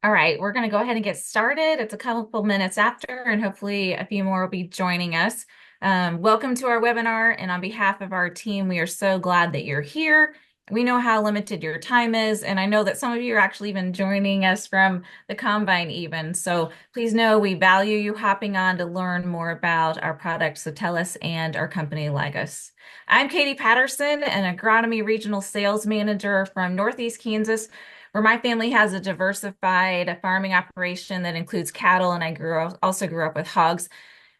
All right, we're going to go ahead and get started. It's a couple minutes after, and hopefully a few more will be joining us. Welcome to our webinar, and on behalf of our team, we are so glad that you're here. We know how limited your time is, and I know that some of you are actually even joining us from the Combine even. So please know we value you hopping on to learn more about our product, Soltellus, and our company, Lygos. I'm Katie Patterson, an agronomy regional sales manager from Northeast Kansas, where my family has a diversified farming operation that includes cattle, and also grew up with hogs.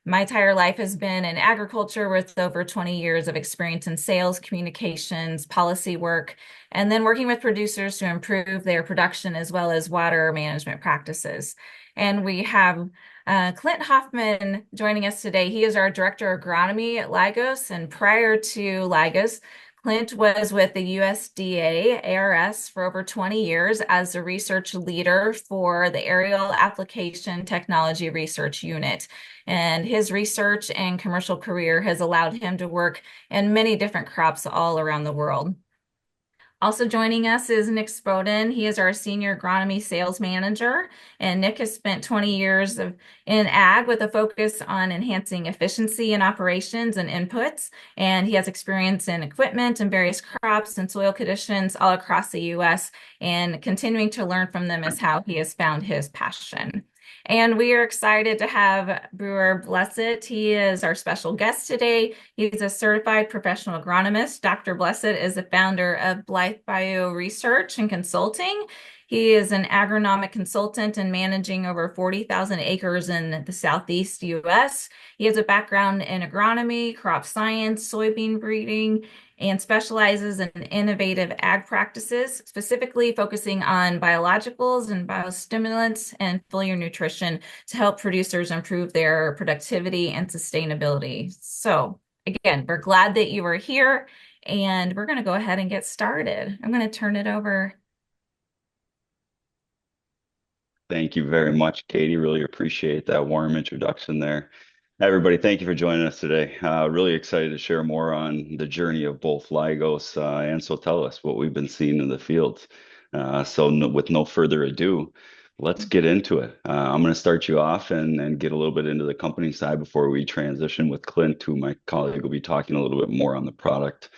My entire life has been in agriculture with over 20 years of experience in sales, communications, policy work, and then working with producers to improve their production as well as water management practices. And we have Clint Hoffman joining us today. He is our Director of Agronomy at Lygos, and prior to Lygos, Clint was with the USDA ARS for over 20 years as a research leader for the Aerial Application Technology Research Unit. And his research and commercial career has allowed him to work in many different crops all around the world. Also joining us is Nick Spoden. He is our Senior Agronomy Sales Manager, and Nick has spent 20 years in ag with a focus on enhancing efficiency in operations and inputs, and he has experience in equipment and various crops and soil conditions all across the U.S., and continuing to learn from them is how he has found his passion. And we are excited to have Brewer Blessed. He is our special guest today. He's a certified professional agronomist. Dr. Blessed is the founder of Blythe Bio Research and Consulting. He is an agronomic consultant and managing over 40,000 acres in the Southeast U.S. He has a background in agronomy, crop science, soybean breeding, and specializes in innovative ag practices, specifically focusing on biologicals and biostimulants and foliar nutrition to help producers improve their productivity and sustainability. So again, we're glad that you are here, and we're going to go ahead and get started. I'm going to turn it over. Thank you very much, Katie. Really appreciate that warm introduction there. Everybody, thank you for joining us today. Really excited to share more on the journey of both Lygos and Soltellus, what we've been seeing in the field. With no further ado, let's get into it. I'm going to start you off and get a little bit into the company side before we transition with Clint, who my colleague will be talking a little bit more on the product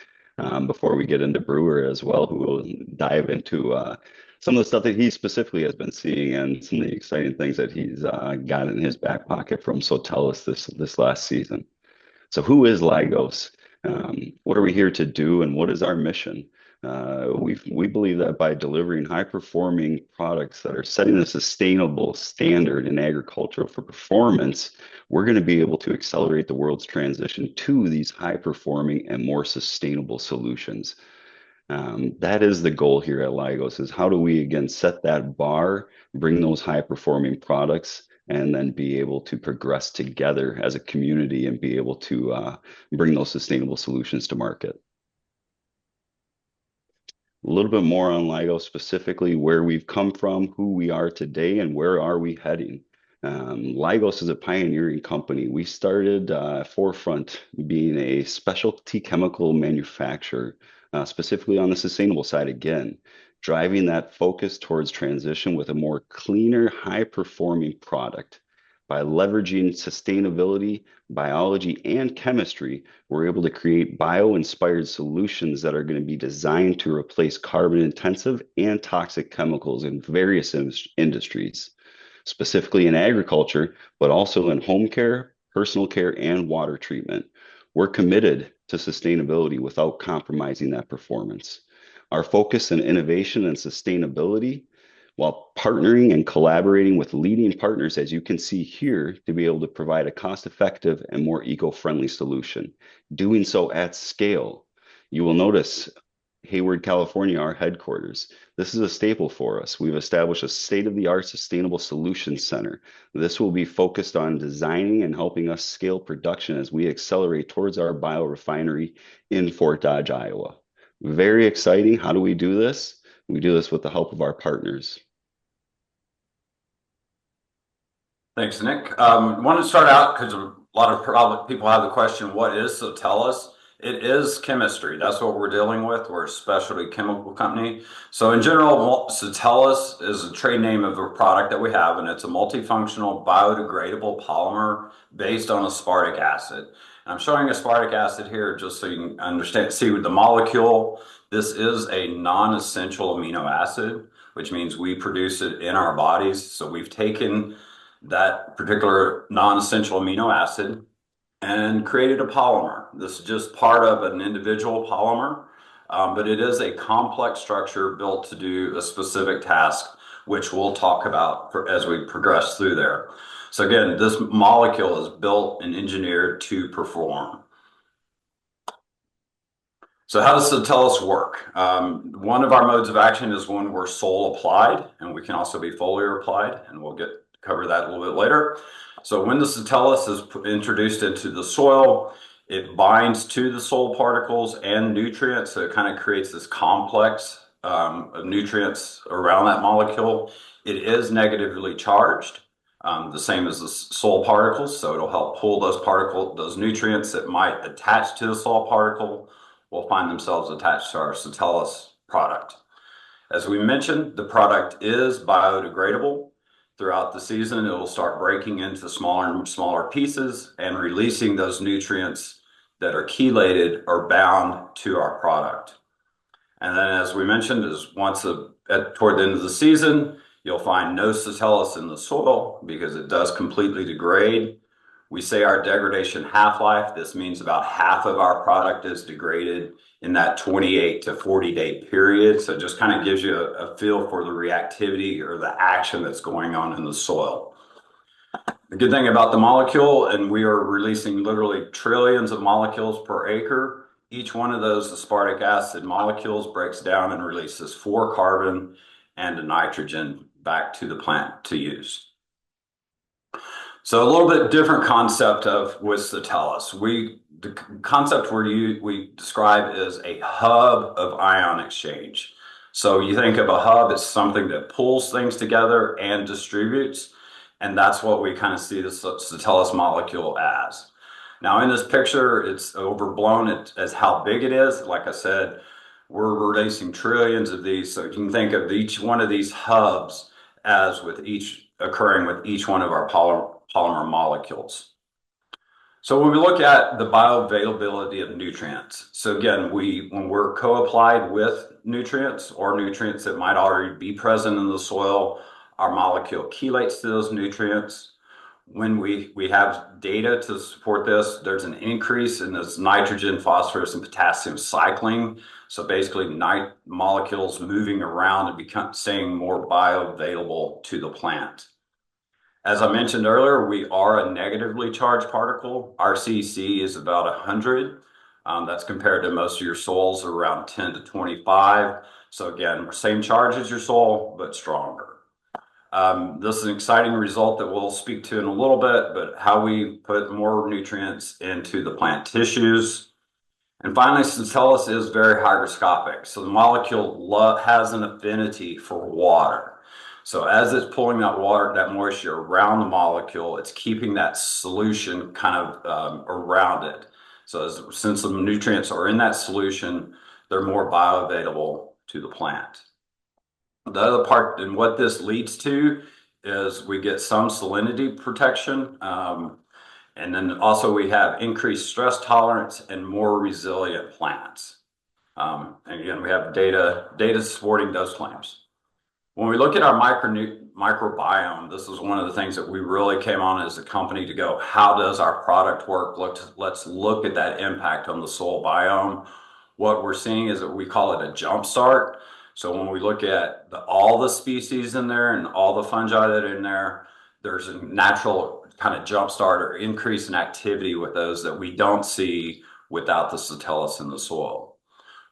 before we get into Brewer as well, who will dive into some of the stuff that he specifically has been seeing and some of the exciting things that he's got in his back pocket from Soltellus this last season. So who is Lygos? What are we here to do, and what is our mission? We believe that by delivering high-performing products that are setting a sustainable standard in agriculture for performance, we're going to be able to accelerate the world's transition to these high-performing and more sustainable solutions. That is the goal here at Lygos, is how do we again set that bar, bring those high-performing products, and then be able to progress together as a community and be able to bring those sustainable solutions to market. A little bit more on Lygos, specifically where we've come from, who we are today, and where are we heading. Lygos is a pioneering company. We started forefront being a specialty chemical manufacturer, specifically on the sustainable side again, driving that focus towards transition with a more cleaner, high-performing product. By leveraging sustainability, biology, and chemistry, we're able to create bio-inspired solutions that are going to be designed to replace carbon-intensive and toxic chemicals in various industries, specifically in agriculture, but also in home care, personal care, and water treatment. We're committed to sustainability without compromising that performance. Our focus on innovation and sustainability, while partnering and collaborating with leading partners, as you can see here, to be able to provide a cost-effective and more eco-friendly solution. Doing so at scale. You will notice Hayward, California, our headquarters. This is a staple for us. We've established a state-of-the-art sustainable solutions center. This will be focused on designing and helping us scale production as we accelerate towards our biorefinery in Fort Dodge, Iowa. Very exciting. How do we do this? We do this with the help of our partners. Thanks, Nick. I want to start out because a lot of people have the question, what is Soltellus? It is chemistry. That's what we're dealing with. We're a specialty chemical company. So in general, Soltellus is a trade name of a product that we have, and it's a multifunctional biodegradable polymer based on aspartic acid. And I'm showing aspartic acid here just so you can understand, see with the molecule. This is a non-essential amino acid, which means we produce it in our bodies. So we've taken that particular non-essential amino acid and created a polymer. This is just part of an individual polymer, but it is a complex structure built to do a specific task, which we'll talk about as we progress through there. So again, this molecule is built and engineered to perform. So how does Soltellus work? One of our modes of action is when we're soil applied, and we can also be foliar applied, and we'll cover that a little bit later. So when the Soltellus is introduced into the soil, it binds to the soil particles and nutrients, so it kind of creates this complex of nutrients around that molecule. It is negatively charged, the same as the soil particles, so it'll help pull those nutrients that might attach to the soil particle will find themselves attached to our Soltellus product. As we mentioned, the product is biodegradable. Throughout the season, it will start breaking into smaller and smaller pieces and releasing those nutrients that are chelated or bound to our product. And then, as we mentioned, toward the end of the season, you'll find no Soltellus in the soil because it does completely degrade. We say our degradation half-life. This means about half of our product is degraded in that 28 to 40 day period. So it just kind of gives you a feel for the reactivity or the action that's going on in the soil. The good thing about the molecule, and we are releasing literally trillions of molecules per acre. Each one of those aspartic acid molecules breaks down and releases 4 carbon and a nitrogen back to the plant to use. So a little bit different concept with Soltellus. The concept we describe is a hub of ion exchange. So you think of a hub as something that pulls things together and distributes, and that's what we kind of see the Soltellus molecule as. Now in this picture, it's overblown as how big it is. Like I said, we're releasing trillions of these, so you can think of each one of these hubs as occurring with each one of our polymer molecules. So when we look at the bioavailability of nutrients, so again, when we're co-applied with nutrients or nutrients that might already be present in the soil, our molecule chelates to those nutrients. When we have data to support this, there's an increase in this nitrogen, phosphorus, and potassium cycling. So basically, molecules moving around and staying more bioavailable to the plant. As I mentioned earlier, we are a negatively charged particle. Our CC is about 100. That's compared to most of your soils around 10 to 25. So again, same charge as your soil, but stronger. This is an exciting result that we'll speak to in a little bit, but how we put more nutrients into the plant tissues. And finally, Soltellus is very hygroscopic. So the molecule has an affinity for water. So as it's pulling that water, that moisture around the molecule, it's keeping that solution kind of around it. So since the nutrients are in that solution, they're more bioavailable to the plant. The other part, and what this leads to, is we get some salinity protection. And then also we have increased stress tolerance and more resilient plants. And again, we have data supporting those claims. When we look at our microbiome, this is one of the things that we really came on as a company to go, how does our product work? Let's look at that impact on the soil biome. What we're seeing is that we call it a jump start. So when we look at all the species in there and all the fungi that are in there, there's a natural kind of jump start or increase in activity with those that we don't see without the Soltellus in the soil.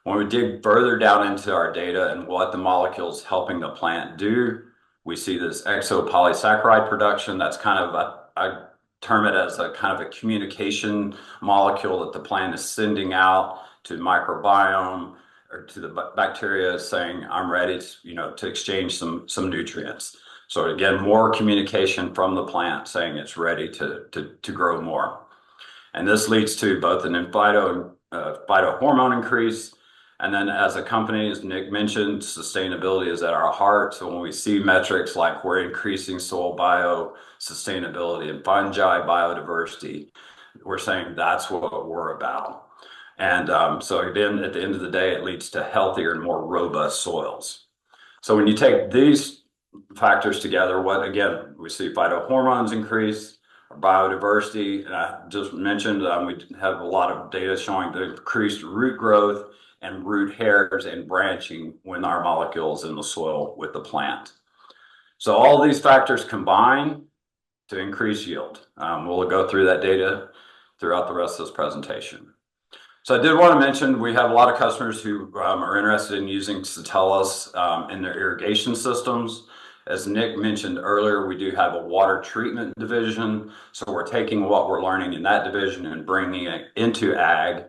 When we dig further down into our data and what the molecule's helping the plant do, we see this exopolysaccharide production. That's kind of, I term it as a kind of a communication molecule that the plant is sending out to microbiome or to the bacteria saying, I'm ready to exchange some nutrients. So again, more communication from the plant saying it's ready to grow more. And this leads to both an in vitro phytohormone increase. And then as a company, as Nick mentioned, sustainability is at our heart. So when we see metrics like we're increasing soil sustainability and fungi biodiversity, we're saying that's what we're about. And so again, at the end of the day, it leads to healthier and more robust soils. So when you take these factors together, again, we see phytohormones increase, biodiversity, and I just mentioned we have a lot of data showing the increased root growth and root hairs and branching when our molecules in the soil with the plant. So all these factors combine to increase yield. We'll go through that data throughout the rest of this presentation. So I did want to mention we have a lot of customers who are interested in using Soltellus in their irrigation systems. As Nick mentioned earlier, we do have a water treatment division. So we're taking what we're learning in that division and bringing it into ag.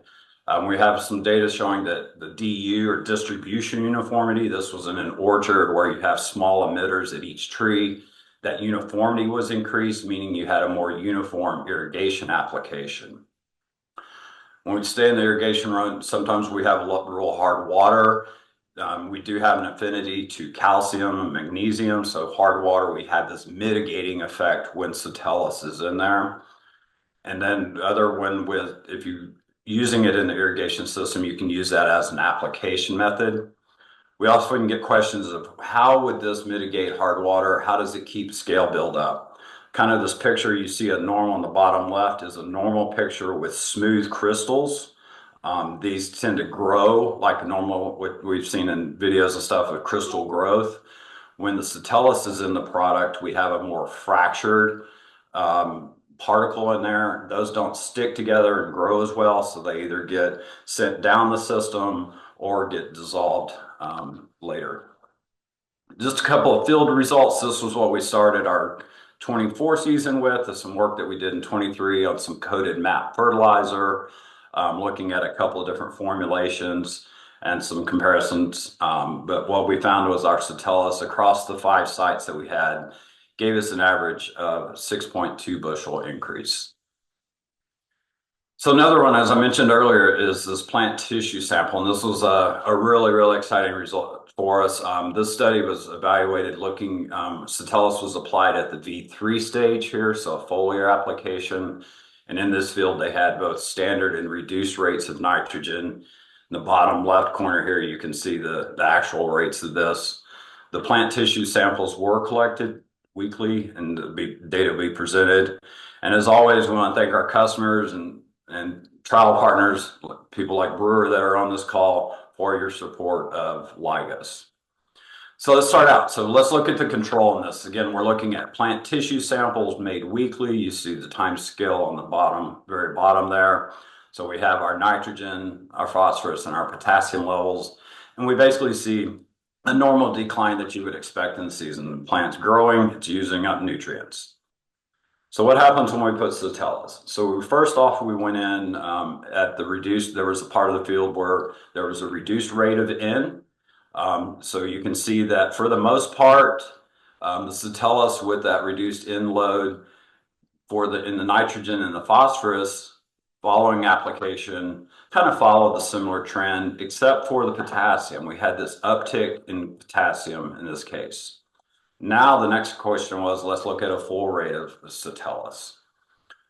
We have some data showing that the DU or distribution uniformity, this was in an orchard where you have small emitters at each tree, that uniformity was increased, meaning you had a more uniform irrigation application. When we stay in the irrigation run, sometimes we have real hard water. We do have an affinity to calcium and magnesium. So hard water, we have this mitigating effect when Soltellus is in there. And then if you're using it in the irrigation system, you can use that as an application method. We also can get questions of how would this mitigate hard water? How does it keep scale buildup? Kind of this picture you see a normal on the bottom left is a normal picture with smooth crystals. These tend to grow like normal, what we've seen in videos and stuff of crystal growth. When the Soltellus is in the product, we have a more fractured particle in there. Those don't stick together and grow as well, so they either get sent down the system or get dissolved later. Just a couple of field results. This was what we started our 24 season with, some work that we did in 23 on some coated MAP fertilizer, looking at a couple of different formulations and some comparisons. But what we found was our Soltellus across the 5 sites that we had gave us an average of 6.2 bushel increase. So another one, as I mentioned earlier, is this plant tissue sample. And this was a really, really exciting result for us. This study was evaluated looking, Soltellus was applied at the V3 stage here, so a foliar application. And in this field, they had both standard and reduced rates of nitrogen. In the bottom left corner here, you can see the actual rates of this. The plant tissue samples were collected weekly and the data will be presented. And as always, we want to thank our customers and trial partners, people like Brewer that are on this call, for your support of Lygos. So let's start out. So let's look at the control in this. Again, we're looking at plant tissue samples made weekly. You see the time scale on the bottom, very bottom there. So we have our nitrogen, our phosphorus, and our potassium levels. And we basically see a normal decline that you would expect in the season. The plant's growing, it's using up nutrients. So what happens when we put Soltellus? So first off, we went in at the reduced, there was a part of the field where there was a reduced rate of N. So you can see that for the most part, the Soltellus with that reduced N load in the nitrogen and the phosphorus following application kind of followed the similar trend, except for the potassium. We had this uptick in potassium in this case. Now the next question was, let's look at a full rate of Soltellus.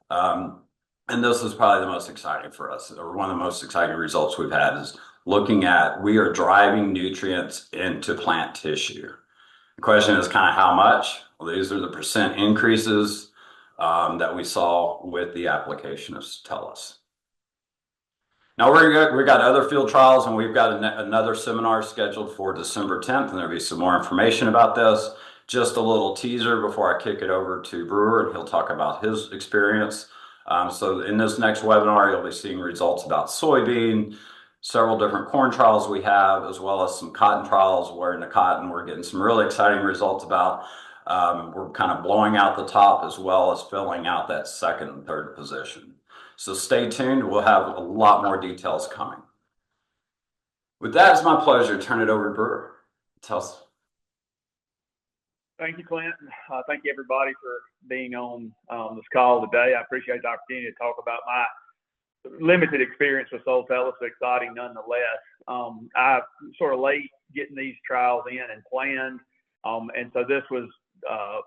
And this is probably the most exciting for us, or one of the most exciting results we've had is looking at, we are driving nutrients into plant tissue. The question is kind of how much? Well, these are the percent increases that we saw with the application of Soltellus. Now we got other field trials and we've got another seminar scheduled for December 10th, and there'll be some more information about this. Just a little teaser before I kick it over to Brewer, and he'll talk about his experience. So in this next webinar, you'll be seeing results about soybean, several different corn trials we have, as well as some cotton trials where in the cotton we're getting some really exciting results about. We're kind of blowing out the top as well as filling out that second and third position. So stay tuned. We'll have a lot more details coming. With that, it's my pleasure to turn it over to Brewer. Tell us. Thank you, Clint. Thank you, everybody, for being on this call today. I appreciate the opportunity to talk about my limited experience with Soltellus, but exciting nonetheless. I sort of late getting these trials in and planned, and so this was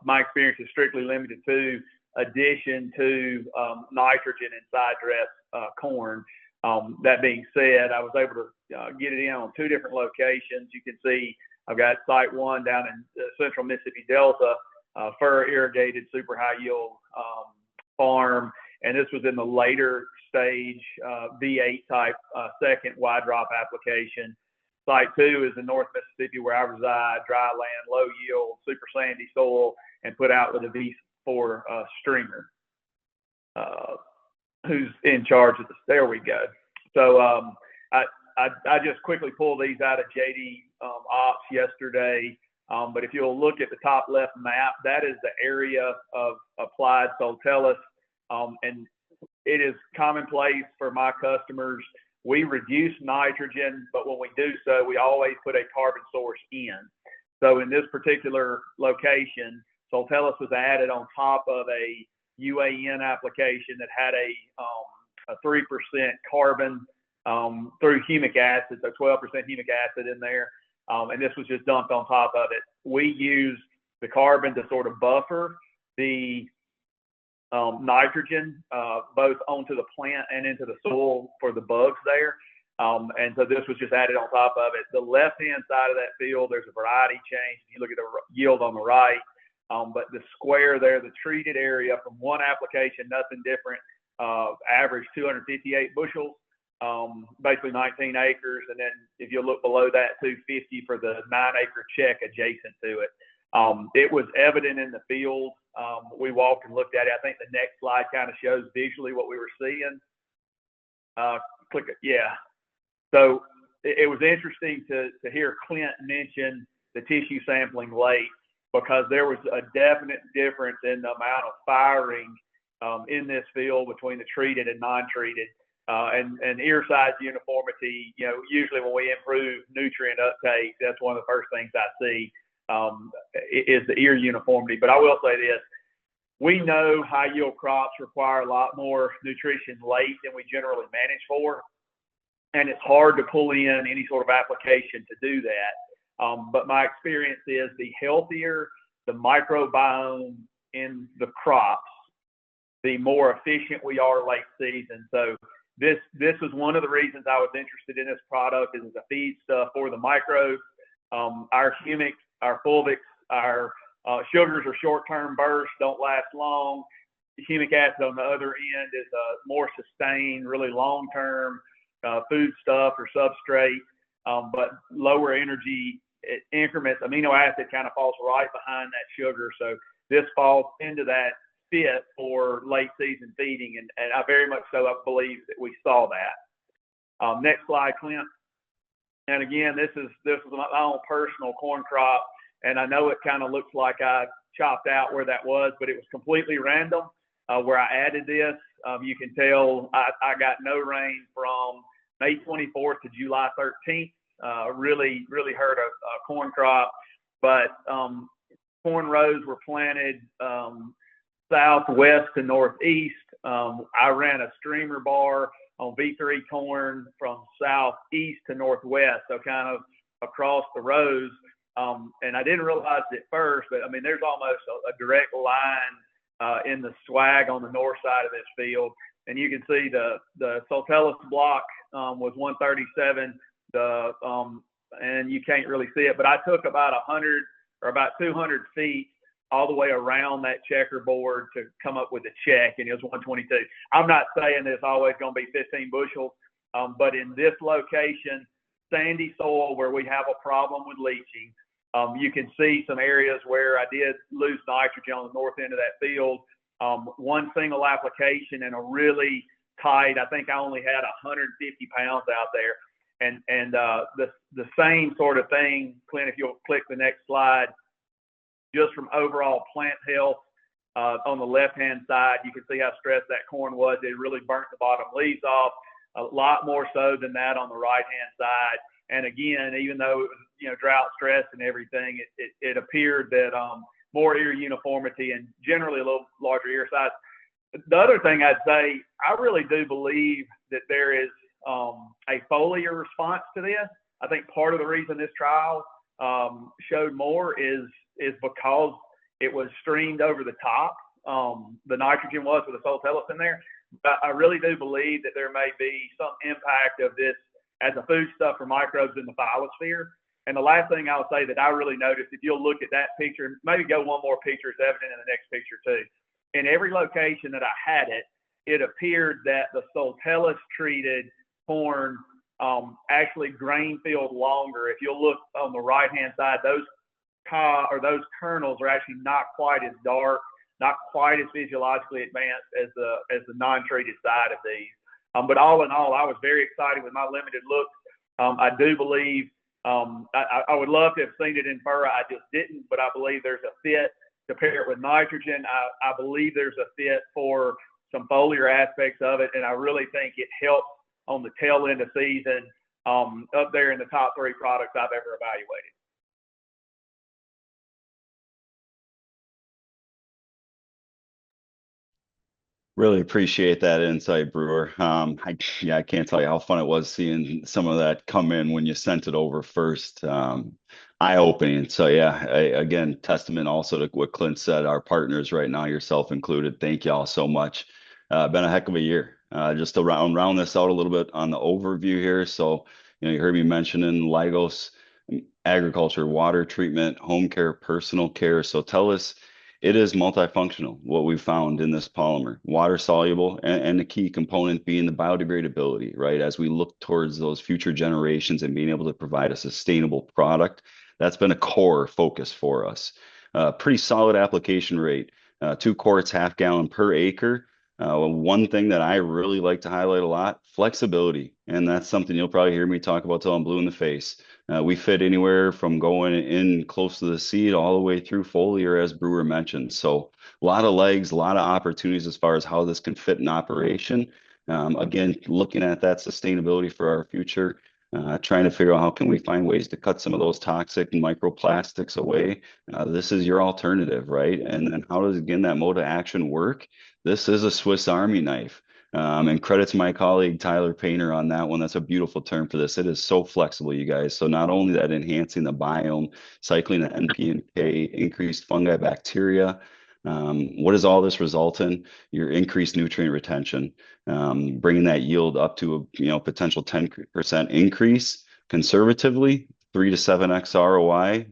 my experience is strictly limited to addition to nitrogen in side dress corn. That being said, I was able to get it in on 2 different locations. You can see I've got site 1 down in the central Mississippi Delta, irrigated super high yield farm, and this was in the later stage V8 type second wide drop application. Site 2 is in North Mississippi where I reside, dry land, low yield, super sandy soil, and put out with a V4 stringer. Who's in charge of this? There we go. So I just quickly pulled these out of JD Ops yesterday. But if you'll look at the top left map, that is the area of applied Soltellus. And it is commonplace for my customers. We reduce nitrogen, but when we do so, we always put a carbon source in. So in this particular location, Soltellus was added on top of a UAN application that had a 3% carbon through humic acid, so 12% humic acid in there. And this was just dumped on top of it. We use the carbon to sort of buffer the nitrogen both onto the plant and into the soil for the bugs there. And so this was just added on top of it. The left-hand side of that field, there's a variety change. You look at the yield on the right, but the square there, the treated area from one application, nothing different, average 258 bushels, basically 19 acres. And then if you look below that, 250 for the 9-acre check adjacent to it. It was evident in the field. We walked and looked at it. I think the next slide kind of shows visually what we were seeing. Click it. Yeah. So it was interesting to hear Clint mention the tissue sampling late, because there was a definite difference in the amount of firing in this field between the treated and non-treated. And ear size uniformity, usually when we improve nutrient uptake, that's one of the first things I see is the ear uniformity. But I will say this, we know high yield crops require a lot more nutrition late than we generally manage for. And it's hard to pull in any sort of application to do that. But my experience is the healthier the microbiome in the crops, the more efficient we are late season. So this was one of the reasons I was interested in this product, is a feed stuff for the microbes. Our humics, our fulvics, our sugars are short-term bursts, don't last long. The humic acid on the other end is a more sustained, really long-term food stuff or substrate, but lower energy increments. Amino acid kind of falls right behind that sugar. So this falls into that fit for late season feeding. And I very much so I believe that we saw that. Next slide, Clint. And again, this is my own personal corn crop. And I know it kind of looks like I chopped out where that was, but it was completely random where I added this. You can tell I got no rain from May 24th to July 13th. Really hurt a corn crop. But corn rows were planted southwest to northeast. I ran a streamer bar on V3 corn from southeast to northwest, so kind of across the rows. And I didn't realize it at first, but I mean, there's almost a direct line in the swag on the north side of this field. And you can see the Soltellus block was 137, and you can't really see it, but I took about 100 or about 200 feet all the way around that checkerboard to come up with a check, and it was 122. I'm not saying there's always going to be 15 bushels, but in this location, sandy soil where we have a problem with leaching, you can see some areas where I did lose nitrogen on the north end of that field. One single application and a really tight, I think I only had 150 pounds out there. And the same sort of thing, Clint, if you'll click the next slide, just from overall plant health on the left-hand side, you can see how stressed that corn was. It really burnt the bottom leaves off, a lot more so than that on the right-hand side. And again, even though it was, drought stress and everything, it appeared that more ear uniformity and generally a little larger ear size. The other thing I'd say, I really do believe that there is a foliar response to this. I think part of the reason this trial showed more is because it was streamed over the top. The nitrogen was with the Soltellus in there. But I really do believe that there may be some impact of this as a foodstuff for microbes in the phyllosphere. And the last thing I'll say that I really noticed, if you'll look at that picture, maybe go one more picture, it's evident in the next picture too. In every location that I had it, it appeared that the Soltellus treated corn actually grain filled longer. If you'll look on the right hand side, those kernels are actually not quite as dark, not quite as physiologically advanced as the non-treated side of these. But all in all, I was very excited with my limited looks. I do believe I would love to have seen it in furrow. I just didn't, but I believe there's a fit to pair it with nitrogen. I believe there's a fit for some foliar aspects of it, and I really think it helps on the tail end of season up there in the top 3 products I've ever evaluated. Really appreciate that insight, Brewer. I can't tell you how fun it was seeing some of that come in when you sent it over first. Eye-opening. So yeah, again, testament also to what Clint said, our partners right now, yourself included. Thank you all so much. Been a heck of a year. Just to round this out a little bit on the overview here. So, you heard me mentioning Lygos, agriculture, water treatment, home care, personal care. So tell us, it is multifunctional, what we found in this polymer, water soluble, and the key component being the biodegradability, right? As we look towards those future generations and being able to provide a sustainable product, that's been a core focus for us. Pretty solid application rate, 2 quarts, half gallon per acre. One thing that I really like to highlight a lot, flexibility. And that's something you'll probably hear me talk about till I'm blue in the face. We fit anywhere from going in close to the seed all the way through foliar, as Brewer mentioned. So a lot of legs, a lot of opportunities as far as how this can fit in operation. Again, looking at that sustainability for our future, trying to figure out how can we find ways to cut some of those toxic microplastics away. This is your alternative, right? And then how does, again, that mode of action work? This is a Swiss Army knife. And credit to my colleague, Tyler Painter, on that one. That's a beautiful term for this. It is so flexible, you guys. So not only that enhancing the biome, cycling the NP and K, increased fungi, bacteria, what does all this result in? Your increased nutrient retention, bringing that yield up to a potential 10% increase conservatively, 3 to 7x ROI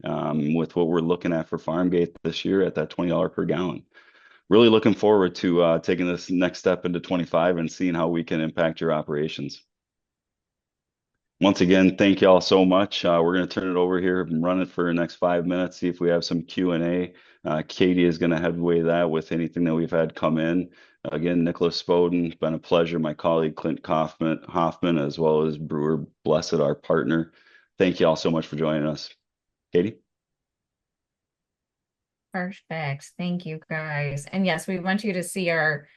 with what we're looking at for Farmgate this year at that $20 per gallon. Really looking forward to taking this next step into 25 and seeing how we can impact your operations. Once again, thank you all so much. We're going to turn it over here and run it for the next 5 minutes, see if we have some Q&A. Katie is going to headway that with anything that we've had come in. Again, Nicholas Spoden, it's been a pleasure. My colleague, Clint Hoffman, as well as Brewer Blessed, our partner. Thank you all so much for joining us. Katie? Perfect. Thank you, guys. And yes, we want you to see our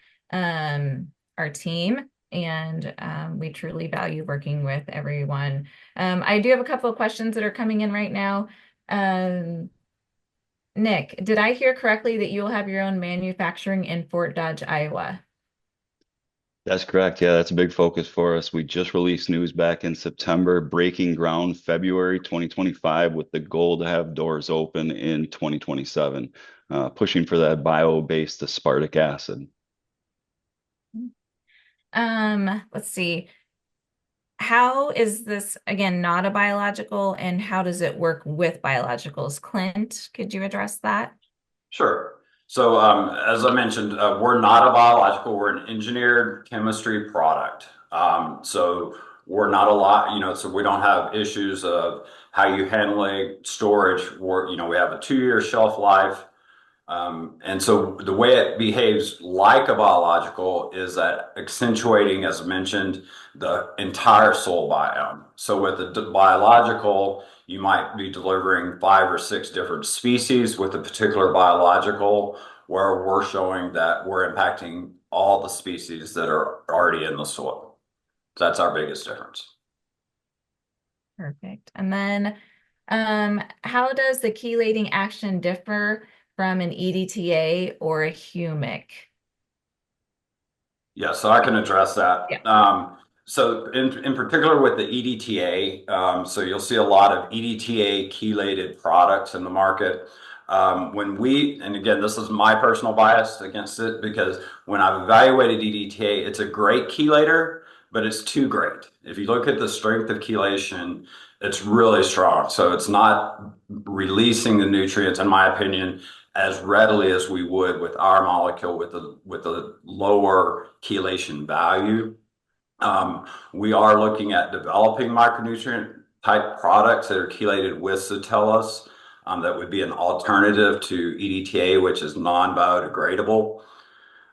team, and we truly value working with everyone. I do have a couple of questions that are coming in right now. Nick, did I hear correctly that you'll have your own manufacturing in Fort Dodge, Iowa? That's correct. Yeah, that's a big focus for us. We just released news back in September, breaking ground February 2025 with the goal to have doors open in 2027, pushing for that bio-based aspartic acid. Let's see. How is this, again, not a biological, and how does it work with biologicals? Clint, could you address that? Sure. So as I mentioned, we're not a biological, we're an engineered chemistry product. So we're not a lot, so we don't have issues of how you handle it, storage. We have a 2-year shelf life. And so the way it behaves like a biological is that accentuating, as mentioned, the entire soil biome. So with the biological, you might be delivering 5 or 6 different species. With a particular biological, where we're showing that we're impacting all the species that are already in the soil. So that's our biggest difference. Perfect. And then how does the chelating action differ from an EDTA or a humic? Yeah, so I can address that. Yeah. So in particular with the EDTA, so you'll see a lot of EDTA chelated products in the market. And again, this is my personal bias against it, because when I've evaluated EDTA, it's a great chelator, but it's too great. If you look at the strength of chelation, it's really strong. So it's not releasing the nutrients, in my opinion, as readily as we would with our molecule with the lower chelation value. We are looking at developing micronutrient type products that are chelated with Soltellus. That would be an alternative to EDTA, which is non-biodegradable.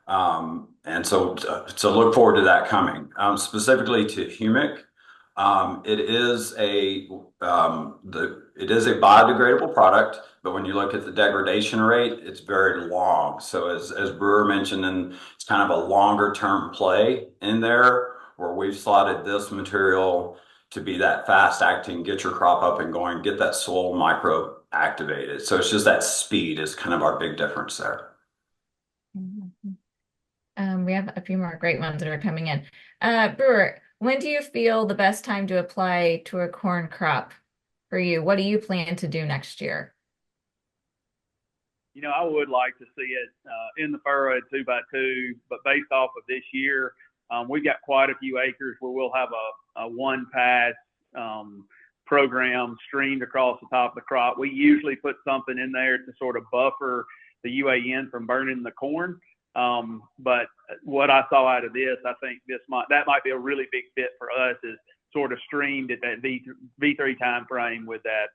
And so look forward to that coming. Specifically to humic, it is a biodegradable product, but when you look at the degradation rate, it's very long. So as Brewer mentioned, and it's kind of a longer term play in there, where we've slotted this material to be that fast acting, get your crop up and going, get that soil microbe activated. So it's just that speed is kind of our big difference there. We have a few more great ones that are coming in. Brewer, when do you feel the best time to apply to a corn crop for you? What do you plan to do next year? I would like to see it in the furrow at 2x2, but based off of this year, we've got quite a few acres where we'll have a one pass program streamed across the top of the crop. We usually put something in there to sort of buffer the UAN from burning the corn. But what I saw out of this, I think that might be a really big fit for us, is sort of streamed at that V3 time frame with that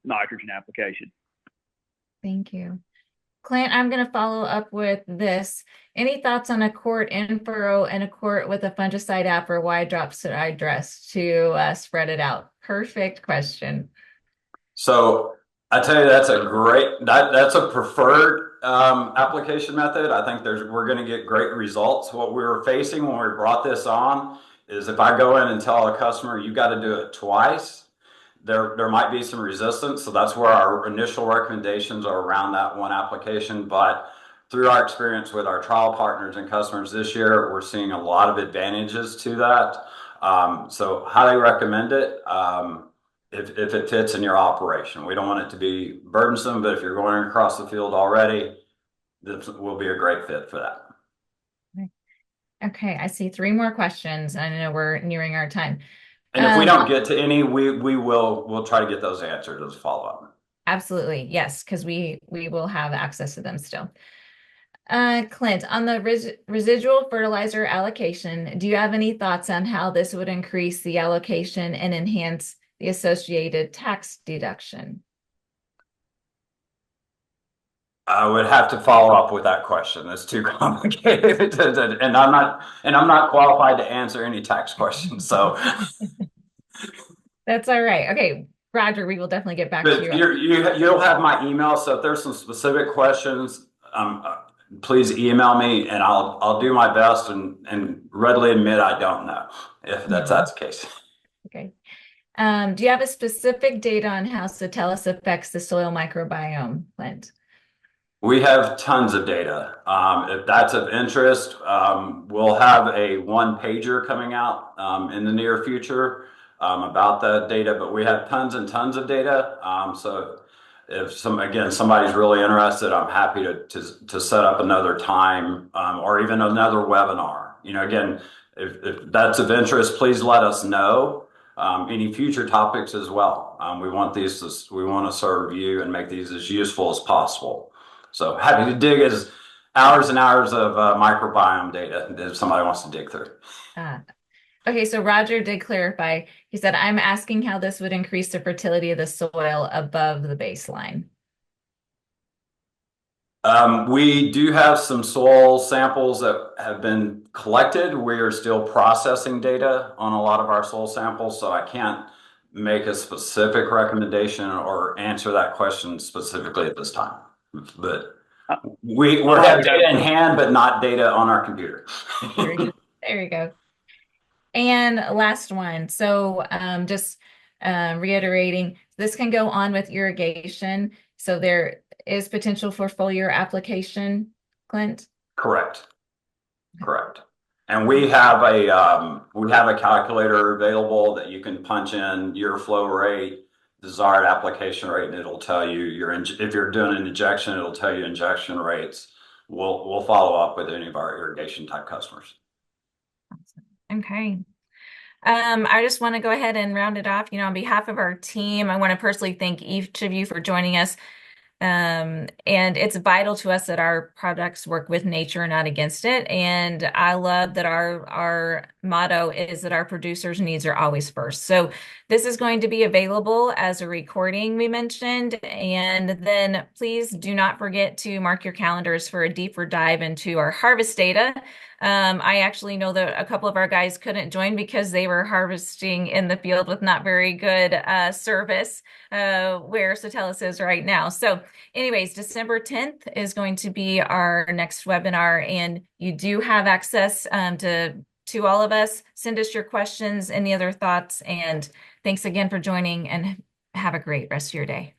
nitrogen application. Thank you. Clint, I'm going to follow up with this. Any thoughts on a quart in furrow and a quart with a fungicide app, or wide drop side dress to spread it out? Perfect question. So I tell you, that's a preferred application method. I think we're going to get great results. What we were facing when we brought this on is, if I go in and tell a customer, you got to do it twice, there might be some resistance. So that's where our initial recommendations are around that one application. But through our experience with our trial partners and customers this year, we're seeing a lot of advantages to that. So highly recommend it if it fits in your operation. We don't want it to be burdensome, but if you're going across the field already, this will be a great fit for that. Okay, I see 3 more questions. I know we're nearing our time. And if we don't get to any, we'll try to get those answered as a follow-up. Absolutely, yes, because we will have access to them still. Clint, on the residual fertilizer allocation, do you have any thoughts on how this would increase the allocation and enhance the associated tax deduction? I would have to follow up with that question. It's too complicated, and I'm not qualified to answer any tax questions. So that's all right. Okay, Roger, we will definitely get back to you. You'll have my email. So if there's some specific questions, please email me, and I'll do my best and readily admit I don't know, if that's the case. Okay. Do you have a specific data on how Soltellus affects the soil microbiome, Clint? We have tons of data. If that's of interest, we'll have a one-pager coming out in the near future about that data, but we have tons and tons of data. So if somebody's really interested, I'm happy to set up another time or even another webinar. Again, if that's of interest, please let us know. Any future topics as well. We want to serve you and make these as useful as possible. So happy to dig as hours and hours of microbiome data if somebody wants to dig through. Okay, so Roger did clarify. He said, I'm asking how this would increase the fertility of the soil above the baseline. We do have some soil samples that have been collected. We are still processing data on a lot of our soil samples, so I can't make a specific recommendation or answer that question specifically at this time. But we have data in hand, but not data on our computer. There you go. And last one. So just reiterating, this can go on with irrigation. So there is potential for foliar application, Clint? Correct. And we have a calculator available that you can punch in your flow rate, desired application rate, and it'll tell you if you're doing an injection, it'll tell you injection rates. We'll follow up with any of our irrigation type customers. Okay. I just want to go ahead and round it off. On behalf of our team, I want to personally thank each of you for joining us. And it's vital to us that our products work with nature, not against it. And I love that our motto is that our producers' needs are always first. So this is going to be available as a recording we mentioned. And then please do not forget to mark your calendars for a deeper dive into our harvest data. I actually know that a couple of our guys couldn't join because they were harvesting in the field with not very good service where Soltellus is right now. So anyways, December 10th is going to be our next webinar, and you do have access to all of us. Send us your questions, any other thoughts, and thanks again for joining, and have a great rest of your day.